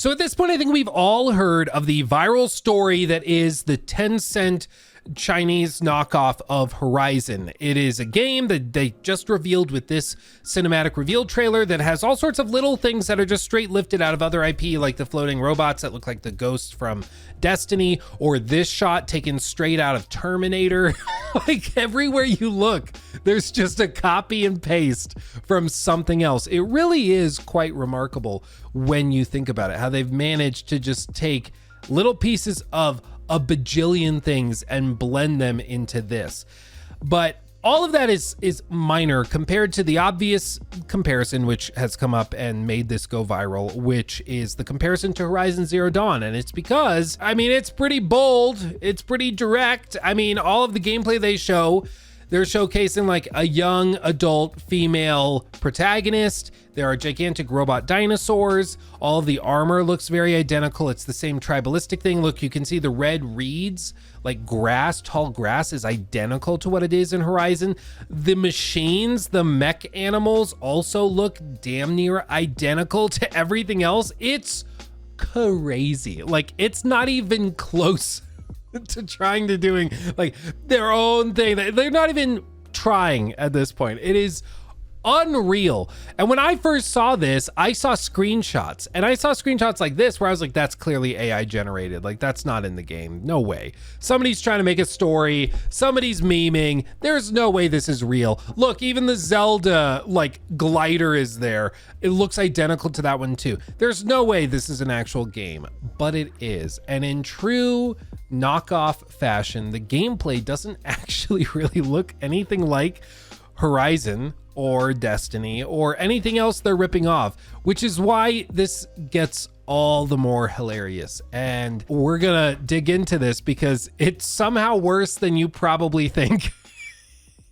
So at this point, I think we've all heard of the viral story that is the Tencent Chinese knockoff of Horizon. It is a game that they just revealed with this cinematic reveal trailer that has all sorts of little things that are just straight lifted out of other IP, like the floating robots that look like the ghosts from Destiny, or this shot taken straight out of Terminator. Like everywhere you look, there's just a copy and paste from something else. It really is quite remarkable when you think about it, how they've managed to just take little pieces of a bajillion things and blend them into this. But all of that is minor compared to the obvious comparison which has come up and made this go viral, which is the comparison to Horizon Zero Dawn. And it's because, I mean, it's pretty bold, it's pretty direct. I mean, all of the gameplay they show, they're showcasing like a young adult female protagonist. There are gigantic robot dinosaurs. All of the armor looks very identical. It's the same tribalistic thing. Look, you can see the red reeds, like grass, tall grass is identical to what it is in Horizon. The machines, the mech animals also look damn near identical to everything else. It's crazy. Like, it's not even close to trying to doing like their own thing. They're not even trying at this point. It is unreal. And when I first saw this, I saw screenshots, and I saw screenshots like this where I was like, that's clearly AI generated. Like, that's not in the game. No way. Somebody's trying to make a story. Somebody's memeing. There's no way this is real. Look, even the Zelda like glider is there. It looks identical to that one too. There's no way this is an actual game, but it is. And in true knockoff fashion, the gameplay doesn't actually really look anything like Horizon or Destiny or anything else they're ripping off, which is why this gets all the more hilarious. And we're gonna dig into this because it's somehow worse than you probably think.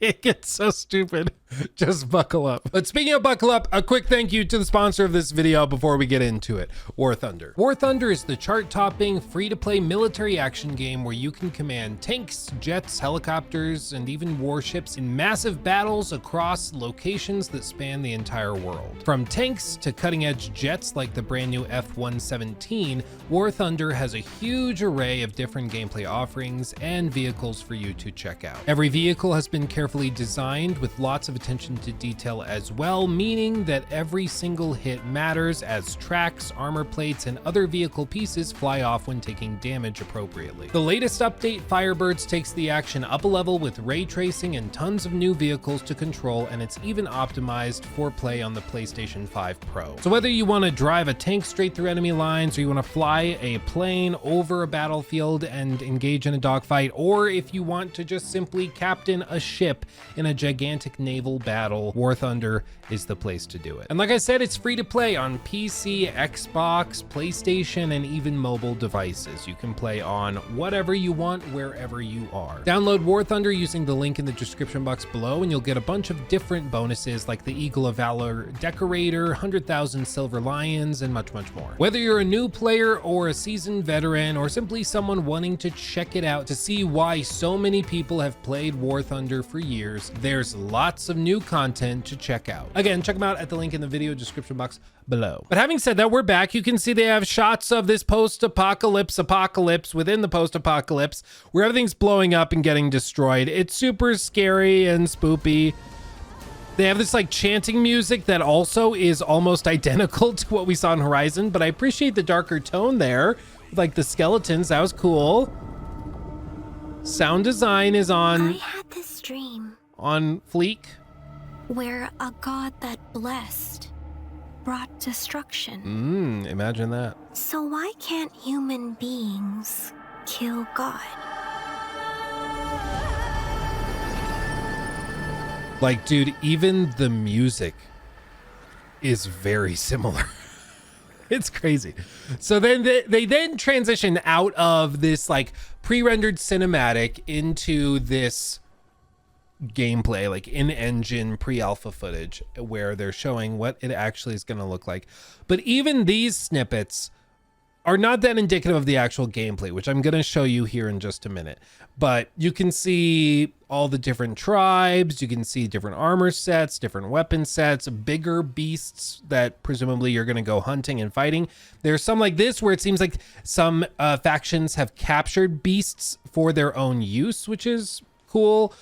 It gets so stupid. Just buckle up. But speaking of buckle up, a quick thank you to the sponsor of this video before we get into it, War Thunder. War Thunder is the chart-topping, free-to-play military action game where you can command tanks, jets, helicopters, and even warships in massive battles across locations that span the entire world. From tanks to cutting-edge jets like the brand new F-117, War Thunder has a huge array of different gameplay offerings and vehicles for you to check out. Every vehicle has been carefully designed with lots of attention to detail as well, meaning that every single hit matters as tracks, armor plates, and other vehicle pieces fly off when taking damage appropriately. The latest update, Firebirds, takes the action up a level with ray tracing and tons of new vehicles to control, and it's even optimized for play on the PlayStation 5 Pro. So whether you want to drive a tank straight through enemy lines, or you want to fly a plane over a battlefield and engage in a dogfight, or if you want to just simply captain a ship in a gigantic naval battle, War Thunder is the place to do it. And like I said, it's free to play on PC, Xbox, PlayStation, and even mobile devices. You can play on whatever you want, wherever you are. Download War Thunder using the link in the description box below, and you'll get a bunch of different bonuses like the Eagle of Valor Decorator, 100,000 Silver Lions, and much, much more. Whether you're a new player or a seasoned veteran, or simply someone wanting to check it out to see why so many people have played War Thunder for years, there's lots of new content to check out. Again, check them out at the link in the video description box below. But having said that, we're back. You can see they have shots of this apocalypse within the post-apocalypse where everything's blowing up and getting destroyed. It's super scary and spoopy. They have this like chanting music that also is almost identical to what we saw in Horizon, but I appreciate the darker tone there, like the skeletons. That was cool. Sound design is I had this dream on fleek. where a god that blessed brought destruction. Imagine that. So why can't human beings kill God? Like, dude, even the music is very similar. It's crazy. So then they then transition out of this like pre-rendered cinematic into this gameplay, like in-engine pre-alpha footage where they're showing what it actually is going to look like. But even these snippets are not that indicative of the actual gameplay, which I'm going to show you here in just a minute. But you can see all the different tribes, you can see different armor sets, different weapon sets, bigger beasts that presumably you're going to go hunting and fighting. There's some like this where it seems like some factions have captured beasts for their own use, which is cool.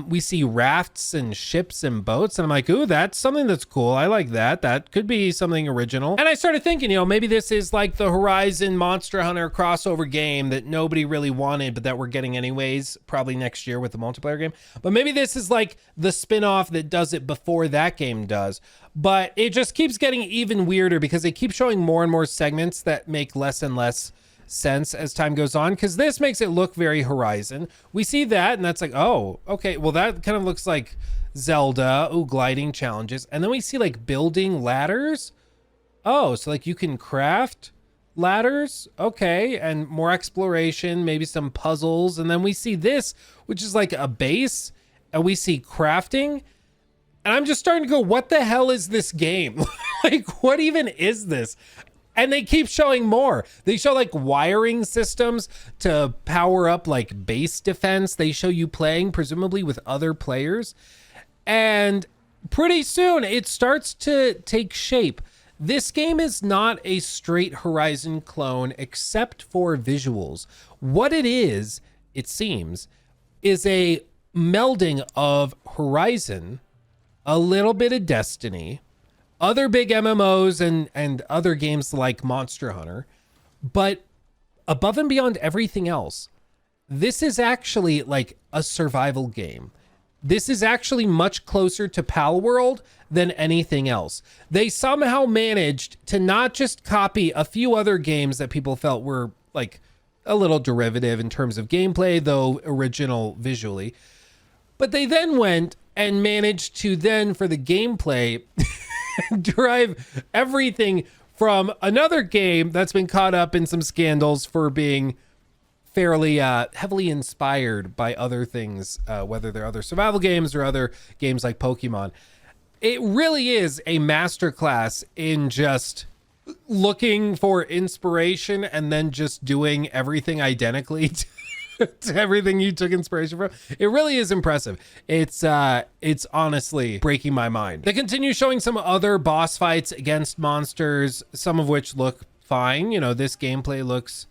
We see rafts and ships and boats, and I'm like, ooh, that's something that's cool. I like that. That could be something original. And I started thinking, maybe this is like the Horizon Monster Hunter crossover game that nobody really wanted, but that we're getting anyways, probably next year with the multiplayer game. But maybe this is like the spin-off that does it before that game does. But it just keeps getting even weirder because they keep showing more and more segments that make less and less sense as time goes on, because this makes it look very Horizon. We see that and that's like, oh, okay, well that kind of looks like Zelda. Ooh, gliding challenges. And then we see like building ladders. Oh, so like you can craft ladders. Okay, and more exploration, maybe some puzzles. And then we see this, which is like a base, and we see crafting. And I'm just starting to go, what the hell is this game? Like, what even is this? And they keep showing more. They show like wiring systems to power up like base defense. They show you playing presumably with other players. And pretty soon it starts to take shape. This game is not a straight Horizon clone except for visuals. What it is, it seems, is a melding of Horizon, a little bit of Destiny, other big MMOs and other games like Monster Hunter, but above and beyond everything else, this is actually like a survival game. This is actually much closer to Pal World than anything else. They somehow managed to not just copy a few other games that people felt were like a little derivative in terms of gameplay, though original visually, but they then went and managed to then, for the gameplay, derive everything from another game that's been caught up in some scandals for being fairly heavily inspired by other things, whether they're other survival games or other games like Pokemon. It really is a masterclass in just looking for inspiration and then just doing everything identically to everything you took inspiration from. It really is impressive. It's honestly breaking my mind. They continue showing some other boss fights against monsters, some of which look fine. This gameplay looks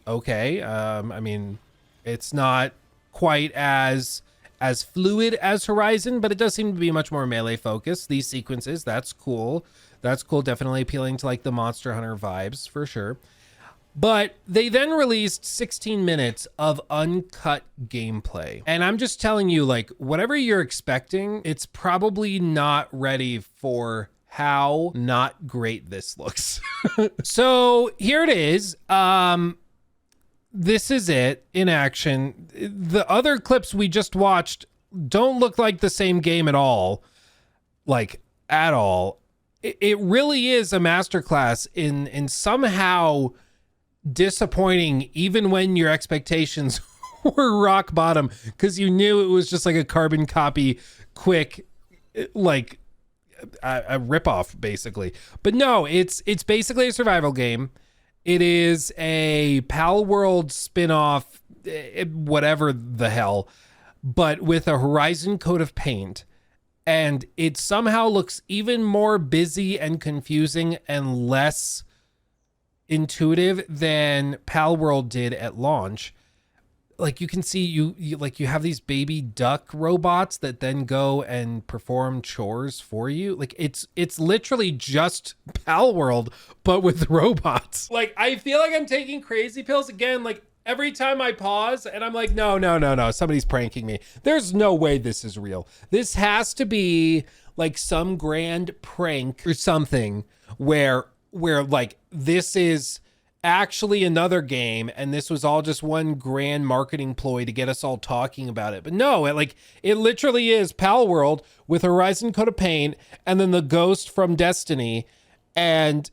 okay. I mean, it's not quite as fluid as Horizon, but it does seem to be much more melee focused. These sequences, that's cool. That's cool. Definitely appealing to like the Monster Hunter vibes for sure. But they then released 16 minutes of uncut gameplay. And I'm just telling you, like, whatever you're expecting, it's probably not ready for how not great this looks. So here it is. This is it in action. The other clips we just watched don't look like the same game at all. Like, at all. It really is a masterclass in somehow disappointing, even when your expectations were rock bottom, because you knew it was just like a carbon copy, quick, like a ripoff basically. But no, it's basically a survival game. It is a Pal World spin-off, whatever the hell, but with a Horizon coat of paint. And it somehow looks even more busy and confusing and less intuitive than Pal World did at launch. Like you can see you have these baby duck robots that then go and perform chores for you. Like it's literally just Pal World, but with robots. Like I feel like I'm taking crazy pills again. Like every time I pause and I'm like, no, somebody's pranking me. There's no way this is real. This has to be like some grand prank or something where like this is actually another game and this was all just one grand marketing ploy to get us all talking about it. But no, it literally is Pal World with Horizon coat of paint and then the ghost from Destiny. And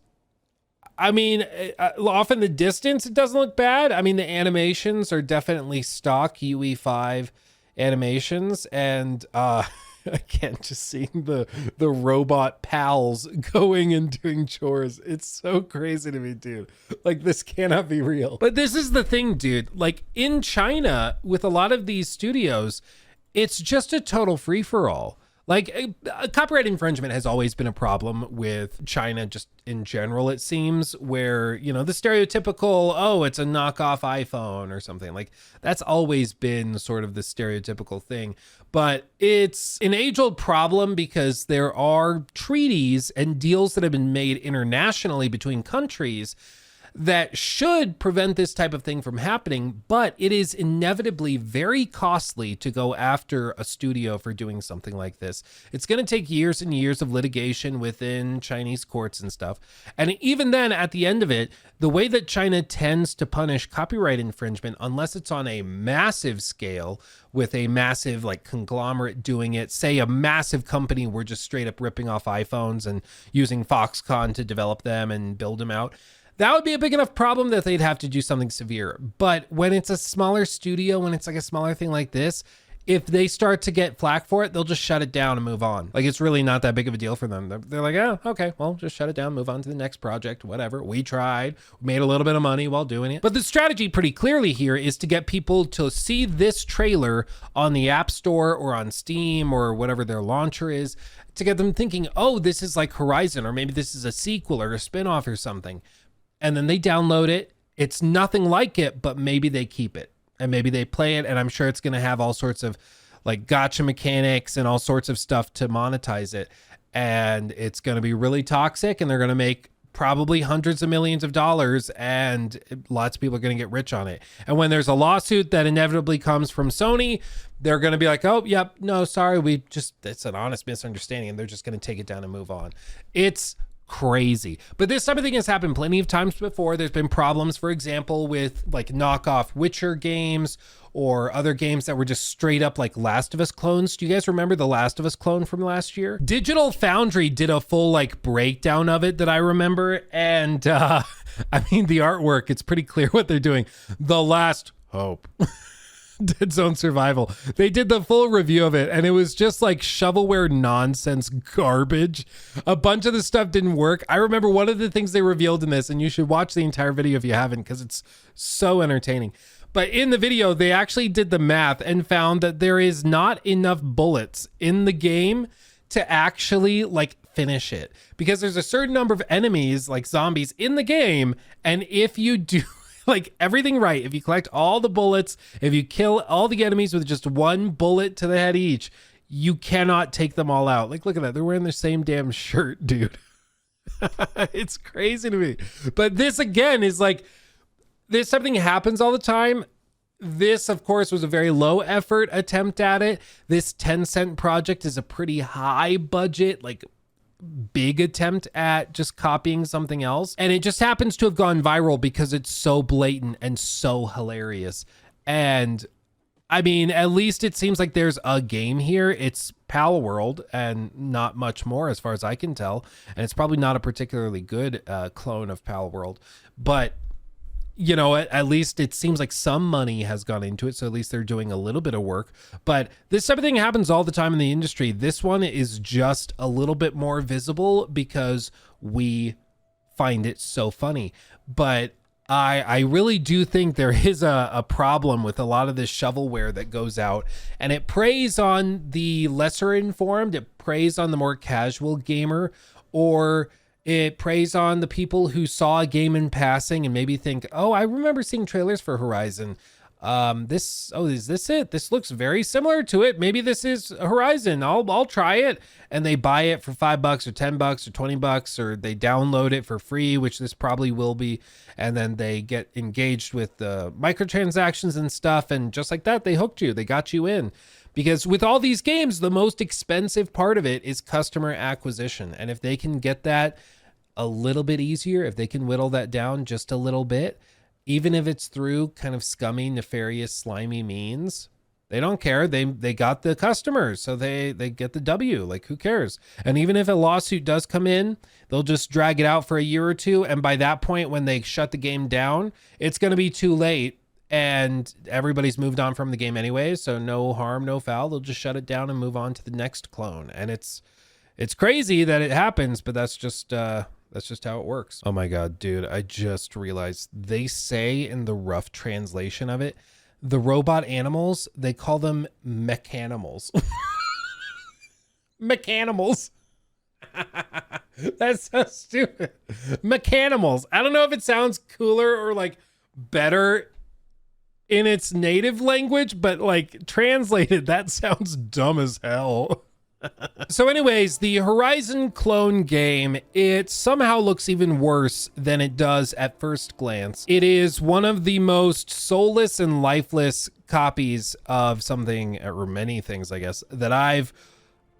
I mean, off in the distance, it doesn't look bad. I mean, the animations are definitely stock UE5 animations, and Again, just seeing the robot pals going and doing chores. It's so crazy to me, dude. Like, this cannot be real. But this is the thing, dude. Like, in China, with a lot of these studios, it's just a total free-for-all. Like, copyright infringement has always been a problem with China, just in general, it seems, where, you know, the stereotypical, oh, it's a knockoff iPhone or something. Like, that's always been sort of the stereotypical thing. But it's an age-old problem because there are treaties and deals that have been made internationally between countries that should prevent this type of thing from happening, but it is inevitably very costly to go after a studio for doing something like this. It's going to take years and years of litigation within Chinese courts and stuff. And even then, at the end of it, the way that China tends to punish copyright infringement, unless it's on a massive scale with a massive like conglomerate doing it, say a massive company were just straight up ripping off iPhones and using Foxconn to develop them and build them out, that would be a big enough problem that they'd have to do something severe. But when it's a smaller studio, when it's like a smaller thing like this, if they start to get flack for it, they'll just shut it down and move on. Like, it's really not that big of a deal for them. They're like, oh, okay, well, just shut it down, move on to the next project, whatever. We tried, made a little bit of money while doing it. But the strategy pretty clearly here is to get people to see this trailer on the App Store or on Steam or whatever their launcher is, to get them thinking, oh, this is like Horizon, or maybe this is a sequel or a spinoff or something. And then they download it. It's nothing like it, but maybe they keep it and maybe they play it. And I'm sure it's going to have all sorts of like gotcha mechanics and all sorts of stuff to monetize it. And it's going to be really toxic, and they're going to make probably hundreds of millions of dollars, and lots of people are going to get rich on it. And when there's a lawsuit that inevitably comes from Sony, they're going to be like, oh, yep, no, sorry. It's an honest misunderstanding. And they're just going to take it down and move on. It's crazy. But this type of thing has happened plenty of times before. There's been problems, for example, with like knockoff Witcher games or other games that were just straight up like Last of Us clones. Do you guys remember the Last of Us clone from last year? Digital Foundry did a full like breakdown of it that I remember. And I mean, the artwork, it's pretty clear what they're doing. The Last Hope. Dead Zone Survival. They did the full review of it, and it was just like shovelware nonsense garbage. A bunch of the stuff didn't work. I remember one of the things they revealed in this, and you should watch the entire video if you haven't, because it's so entertaining. But in the video, they actually did the math and found that there is not enough bullets in the game to actually like finish it, because there's a certain number of enemies like zombies in the game, and if you do like everything right, if you collect all the bullets, if you kill all the enemies with just one bullet to the head each, you cannot take them all out. Like, look at that. They're wearing the same damn shirt, dude. It's crazy to me. But this again is like, there's something happens all the time. This, of course, was a very low effort attempt at it. This Tencent project is a pretty high budget, like big attempt at just copying something else, and it just happens to have gone viral because it's so blatant and so hilarious. And I mean, at least it seems like there's a game here. It's Pal World and not much more as far as I can tell, and it's probably not a particularly good clone of Pal World, but you know, at least it seems like some money has gone into it. So at least they're doing a little bit of work. But this type of thing happens all the time in the industry. This one is just a little bit more visible because we find it so funny. But I really do think there is a problem with a lot of this shovelware that goes out, and it preys on the lesser informed. It preys on the more casual gamer, or it preys on the people who saw a game in passing and maybe think, oh, I remember seeing trailers for Horizon. Is this it? This looks very similar to it. Maybe this is Horizon. I'll try it. And they buy it for $5 or $10 or $20, or they download it for free, which this probably will be. And then they get engaged with the microtransactions and stuff. And just like that, they hooked you. They got you in. Because with all these games, the most expensive part of it is customer acquisition. And if they can get that a little bit easier, if they can whittle that down just a little bit, even if it's through kind of scummy, nefarious, slimy means, they don't care. They got the customers, so they get the W. Like, who cares? And even if a lawsuit does come in, they'll just drag it out for a year or two. And by that point, when they shut the game down, it's going to be too late. and everybody's moved on from the game anyway, so no harm, no foul. They'll just shut it down and move on to the next clone. And it's crazy that it happens, but that's just how it works. Oh my God, dude, I just realized they say in the rough translation of it, the robot animals, they call them Mechanimals. Mechanimals. That's so stupid. Mechanimals. I don't know if it sounds cooler or like better in its native language, but like translated, that sounds dumb as hell. So anyways, the Horizon clone game, it somehow looks even worse than it does at first glance. It is one of the most soulless and lifeless copies of something, or many things, I guess, that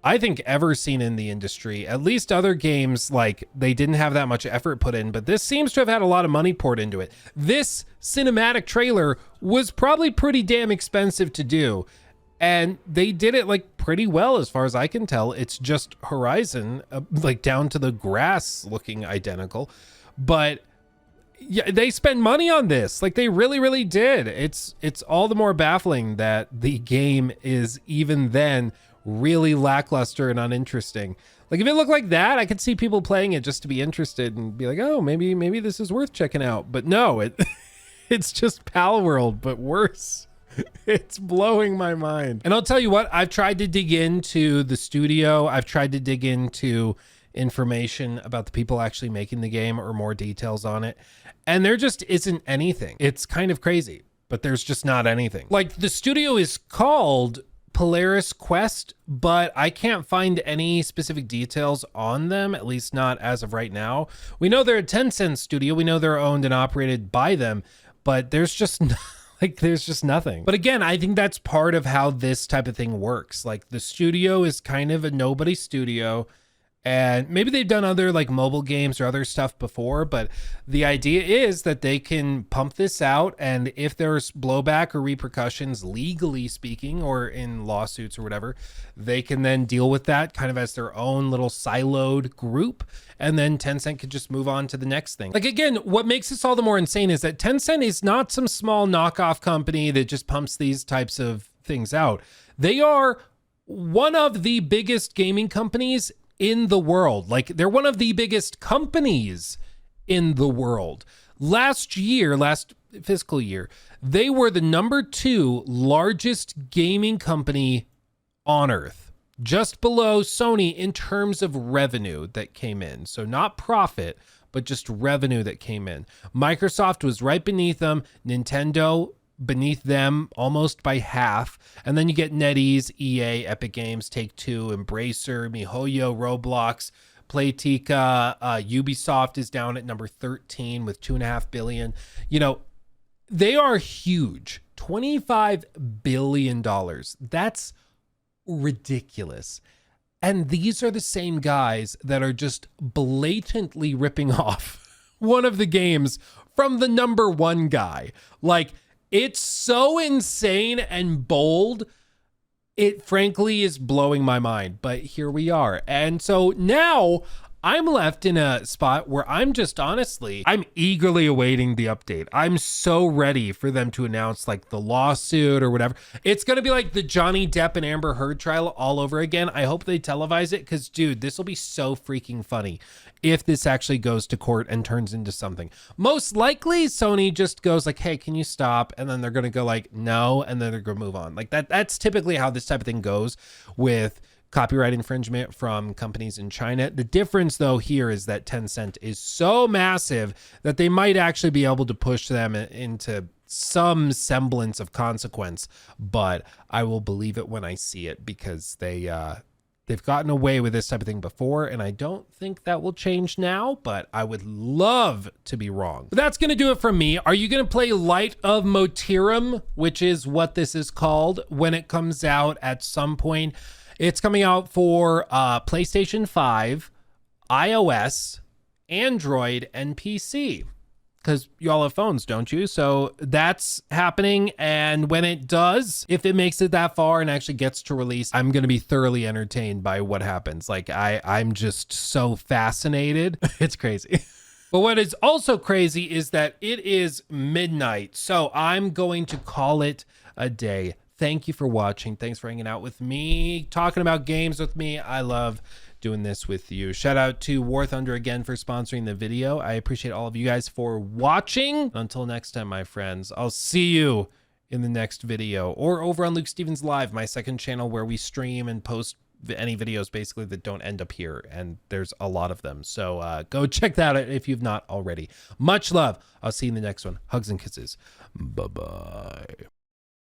I think ever seen in the industry. At least other games, like, they didn't have that much effort put in, but this seems to have had a lot of money poured into it. This cinematic trailer was probably pretty damn expensive to do, and they did it like pretty well as far as I can tell. It's just Horizon, like down to the grass looking identical, but yeah, they spend money on this. Like they really did. It's all the more baffling that the game is even then really lackluster and uninteresting. Like if it looked like that, I could see people playing it just to be interested and be like, oh, maybe this is worth checking out. But no, it's just Pal World, but worse. It's blowing my mind. And I'll tell you what, I've tried to dig into the studio. I've tried to dig into information about the people actually making the game or more details on it. And there just isn't anything. It's kind of crazy, but there's just not anything. Like the studio is called Polaris Quest, but I can't find any specific details on them, at least not as of right now. We know they're a Tencent studio. We know they're owned and operated by them, but there's just there's just nothing. But again, I think that's part of how this type of thing works. Like the studio is kind of a nobody studio, and maybe they've done other like mobile games or other stuff before, but the idea is that they can pump this out, and if there's blowback or repercussions, legally speaking, or in lawsuits or whatever, they can then deal with that kind of as their own little siloed group, and then Tencent could just move on to the next thing. Like again, what makes this all the more insane is that Tencent is not some small knockoff company that just pumps these types of things out. They are one of the biggest gaming companies in the world. Like they're one of the biggest companies in the world. Last fiscal year, they were the #2 largest gaming company on earth, just below Sony in terms of revenue that came in. So not profit, but just revenue that came in. Microsoft was right beneath them, Nintendo beneath them almost by half, and then you get NetEase, EA, Epic Games, Take-Two, Embracer, MiHoYo, Roblox, Playtika, Ubisoft is down at number 13 with $2.5 billion. You know, they are huge. $25 billion. That's ridiculous. And these are the same guys that are just blatantly ripping off one of the games from the #1 guy. Like, it's so insane and bold. It frankly is blowing my mind, but here we are. And so now I'm left in a spot where I'm eagerly awaiting the update. I'm so ready for them to announce like the lawsuit or whatever. It's going to be like the Johnny Depp and Amber Heard trial all over again. I hope they televise it because, dude, this will be so freaking funny if this actually goes to court and turns into something. Most likely Sony just goes like, hey, can you stop? And then they're going to go like, no. And then they're going to move on. Like that's typically how this type of thing goes with copyright infringement from companies in China. The difference though here is that Tencent is so massive that they might actually be able to push them into some semblance of consequence, but I will believe it when I see it because they've gotten away with this type of thing before, and I don't think that will change now, but I would love to be wrong. But that's going to do it from me. Are you going to play Light of Motiram, which is what this is called, when it comes out at some point? It's coming out for PlayStation 5, iOS, Android, and PC. Because y'all have phones, don't you? So that's happening. And when it does, if it makes it that far and actually gets to release, I'm going to be thoroughly entertained by what happens. Like I'm just so fascinated. It's crazy. But what is also crazy is that it is midnight. So I'm going to call it a day. Thank you for watching. Thanks for hanging out with me, talking about games with me. I love doing this with you. Shout out to War Thunder again for sponsoring the video. I appreciate all of you guys for watching. Until next time, my friends, I'll see you in the next video or over on Luke Stevens Live, my second channel where we stream and post any videos basically that don't end up here, and there's a lot of them, so go check that out if you've not already. Much love. I'll see you in the next one. Hugs and kisses. Bye-bye.